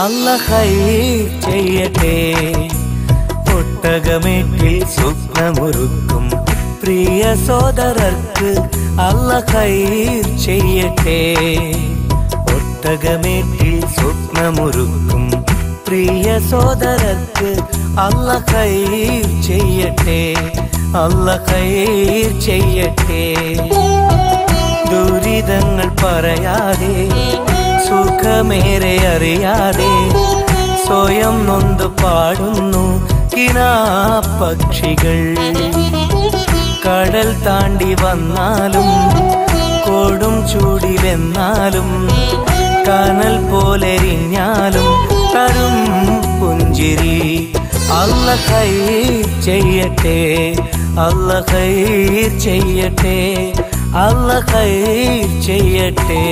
അല്ലാഹ് ഖൈർ ചെയ്യട്ടെ. ഒട്ടകമേട്ടിൽ സ്വപ്നമൊരുക്കും പ്രിയ സോദരർക്ക് അല്ലാഹ് ഖൈർ ചെയ്യട്ടെ. ഒട്ടകമേട്ടിൽ സ്വപ്നമൊരുക്കും പ്രിയ സോദരർക്ക് അല്ലാഹ് ഖൈർ ചെയ്യട്ടെ. അല്ലാഹ് ഖൈർ ചെയ്യട്ടെ. ദുരിതങ്ങൾ പറയാതെ സുഖമേറെ അറിയാതെ സ്വയം നൊന്ത് പാടുന്നു കിനാപ്പക്ഷികൾ. കടൽ താണ്ടി വന്നാലും കൊടും ചൂടിലെന്നാലും കനൽ പോലെരിഞ്ഞാലും തരും പുഞ്ചിരി. അല്ലാഹ് ഖൈർ ചെയ്യട്ടെ. അല്ലാഹ് ഖൈർ ചെയ്യട്ടെ. അല്ലാഹ് ഖൈർ ചെയ്യട്ടെ.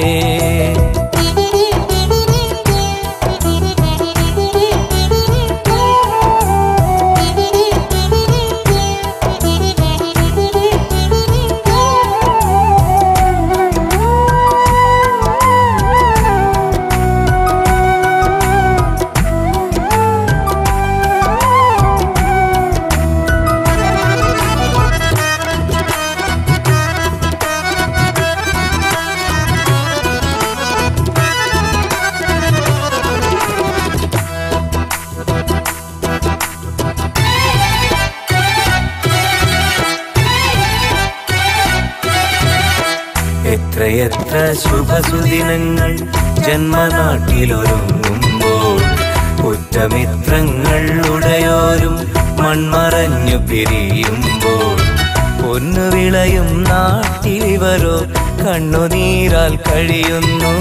എത്രയെത്ര ശുഭസുദിനങ്ങൾ ജന്മനാട്ടിലൊരുങ്ങുമ്പോൾ ഉറ്റമിത്രങ്ങൾ ഉടയോരും മൺമറഞ്ഞു പിരിയുമ്പോൾ പൊന്നു വിളയും നാട്ടിലിവരോ കണ്ണുനീരാൽ കഴിയുന്നു.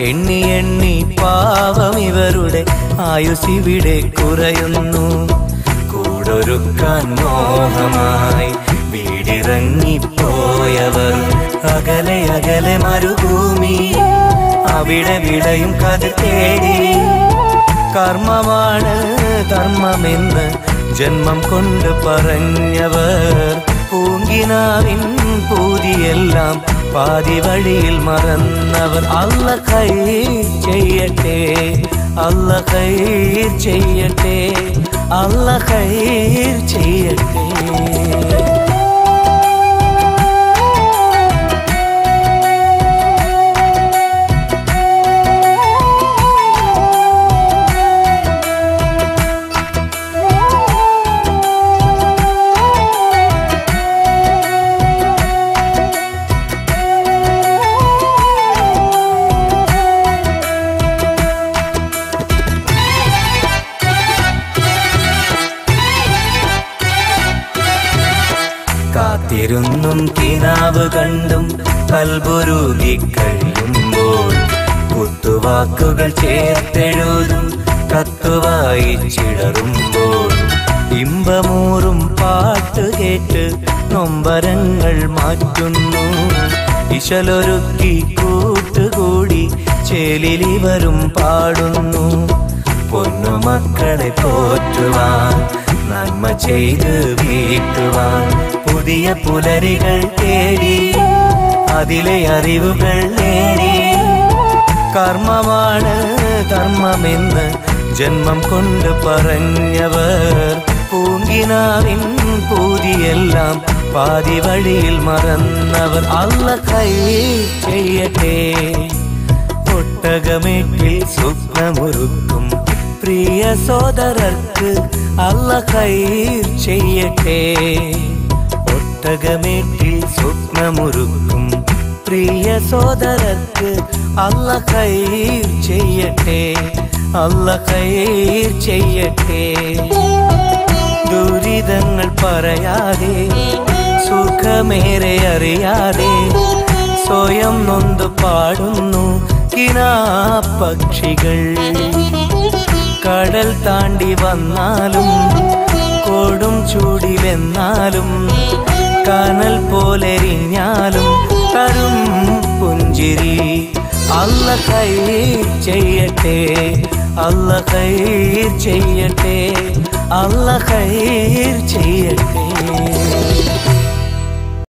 എണ്ണി എണ്ണി പാവം ഇവരുടെ ആയുസിവിടെ കുറയുന്നു. കൂടൊരുക്കാൻ മോഹമായി വീടിറങ്ങിപ്പോയവർ അകലെ അകലെ മരുഭൂമി അവിടെ വിളയും കഥ തേടി. കർമ്മമാണ് ധർമ്മമെന്ന് ജന്മം കൊണ്ട് പറഞ്ഞവർ പൂങ്കിനാവിൻ പൂതിയെല്ലാം പാതി വഴിയിൽ മറന്നവർ. അല്ലാഹ് ഖൈർ ചെയ്യട്ടെ. അല്ലാഹ് ഖൈർ ചെയ്യട്ടെ. അല്ലാഹ് ഖൈർ ചെയ്യട്ടെ. കാത്തിരുന്നും കിനാവ് കണ്ടും കൽബുരുകി കഴിയുമ്പോൾ കുത്തുവാക്കുകൾ ചേർത്തെഴുതും കത്തുവായിച്ചിടറുമ്പോൾ ഇമ്പമൂറും പാട്ട് കേട്ട് നൊമ്പരങ്ങൾ മാറ്റുന്നു. ഇശലൊരുക്കി കൂട്ടുകൂടി ചേലിലിവരും പാടുന്നു. പൊന്നുമക്കളെ പോറ്റുവാൻ നന്മ ചെയ്ത് വീട്ടുവാൻ പുതിയ പുലരികൾ തേടി അതിലെ അറിവുകൾ നേടി. കർമ്മമാണ് ധർമ്മമെന്ന് ജന്മം കൊണ്ട് പറഞ്ഞവർ പൂങ്കിനാവിൻ പൂതിയെല്ലാം പാതി വഴിയിൽ മറന്നവർ. അല്ലാഹ് ഖൈർ ചെയ്യട്ടെ. ഒട്ടകമേട്ടിൽ സ്വപ്നമൊരുക്കും പ്രിയ സോദരർക്ക് അല്ലാഹ് ഖൈർ ചെയ്യട്ടെ. ഒട്ടകമേട്ടിൽ സ്വപ്നമൊരുക്കും പ്രിയ സോദരർക്ക് അല്ലാഹ് ഖൈർ ചെയ്യട്ടെ. അല്ലാഹ് ഖൈർ ചെയ്യട്ടെ. ദുരിതങ്ങൾ പറയാതെ സുഖമേറെ അറിയാതെ സ്വയം നൊന്ത് പാടുന്നു കിനാപ്പക്ഷികൾ. കടൽ താണ്ടി വന്നാലും കൊടും ചൂടിലെന്നാലും കനൽ പോലെരിഞ്ഞാലും തരും പുഞ്ചിരി. അല്ലാഹ് ഖൈർ ചെയ്യട്ടെ. അല്ലാഹ് ഖൈർ ചെയ്യട്ടെ. അല്ലാഹ് ഖൈർ ചെയ്യട്ടെ.